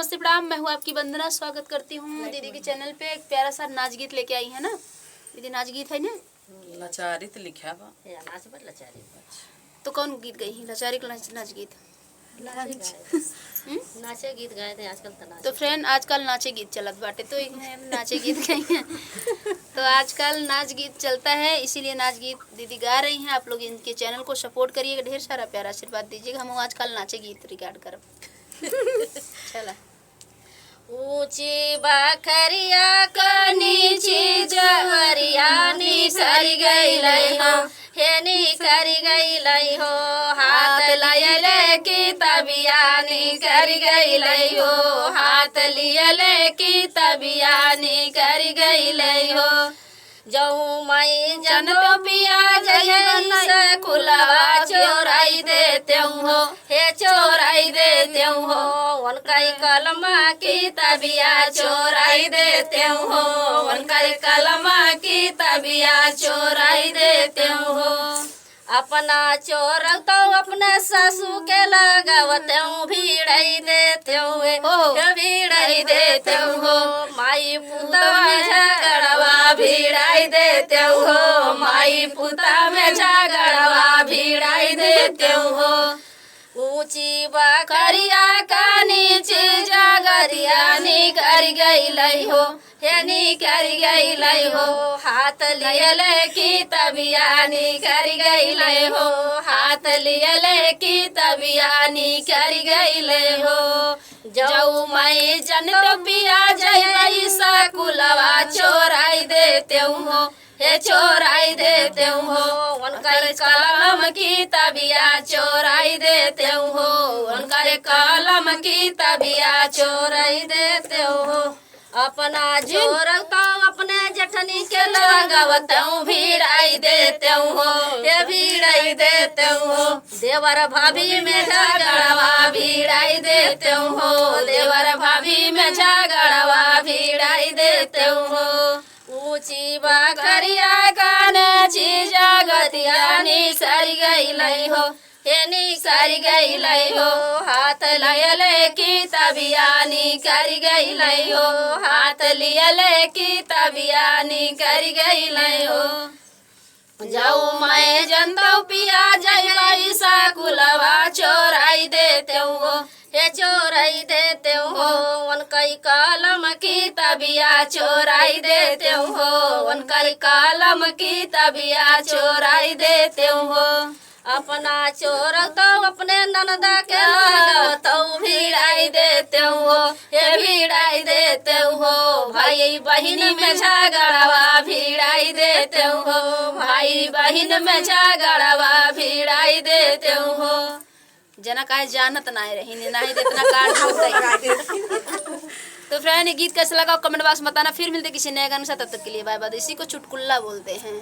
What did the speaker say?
नमस्ते प्रणाम, मैं हूँ आपकी वंदना। स्वागत करती हूँ दीदी के चैनल पे। एक प्यारा सा नाच गीत लेके आई है ना दीदी। नाच गीत है ना, लचारी तो लिखा बा या नाच पर लचारी तो कौन गीत गई है? लचारी का नाच गीत नाचे गीत गाए थे आजकल तो नाच। तो फ्रेंड आजकल नाचे गीत चलत बाटे, तो नाचे गीत गई हैं। तो आजकल नाच गीत चलता है, इसीलिए नाच गीत दीदी गा रही हैं। आप लोग इनके चैनल को सपोर्ट करिएगा, ढेर सारा प्यारा आशीर्वाद दीजिएगा। हम आजकल नाचे गीत रिकॉर्ड कर चला। ऊंची बखरिया का नीचे जहरिया निसर गई हो, हे निकर गई हो, हाथ लियले की तबिया निकर गई हो, हाथ लियले की तबिया निकर गई हो। जाऊँ मैं जनो पिया जय खुलवा चोराई देते हो, हे चोराई देते हो, उनका कलमा की तबिया चोराई देते हो, उनका कलमा की तबिया चोराई देते हो। अपना चोर तो अपने ससु के लगावते हूँ, भीड़ाई देते हुए भीड़ाई देते हो, माई पुता में झगड़वा भीड़ाई देते हो, माई पुता में झगड़वा भीड़ाई देते हो। ऊंची बखरिया का नीचे जागरिया निकर गई हो, हे निकर गई हो, हाथ लियले की तबिया निकर गई हो, हाथ लियले की तबिया निकर गई हो। जाऊ मैं जनो पिया जय सकुलवा चोराई देते हो, हे चोराई देते हो, उनकर कलम की तबिया चोराई देते हो, उनकर कलम की तबिया चोराई देते हो। अपना जोर तो अपने जठनी के लगावते हूँ, भीड़ाई देते हो, ये भीड़ाई देते हो। देवर भाभी में झगड़वा भीड़ाई देते हो, देवर भाभी में झगड़वा भीड़ाई देते हो। ऊंची बखरिया काने चीजा गतिया निसर गई हो, हे निसर गई हो, हाथ लियले की तबिया निकर गई हो, हाथ लियले की तबिया निकर गई हो। जाऊ मैं जनतो पिया जय सकुलवा चोराई देते हो, हे चोराई देते हो, उनका कलम की तबिया चोराई देते हो, उनका कलम की तबिया चोराई देते हो। अपना चोर तो अपने ननदा के लगावतो भीड़ाई देते हो, हे भीड़ाई देते हो, भाई बहन में झगड़वा भीड़ाई देते हो, भाई बहन में झगड़वा भीड़ाई देते हो। जना काहे जानत ना रही नहीं इतना कार्ड। तो फ्रेंड ये गीत कैसा लगा कमेंट बॉक्स में बताना। फिर मिलते किसी नए गाने के साथ, तब तक के लिए बाय बाय। इसी को चुटकुल्ला बोलते हैं।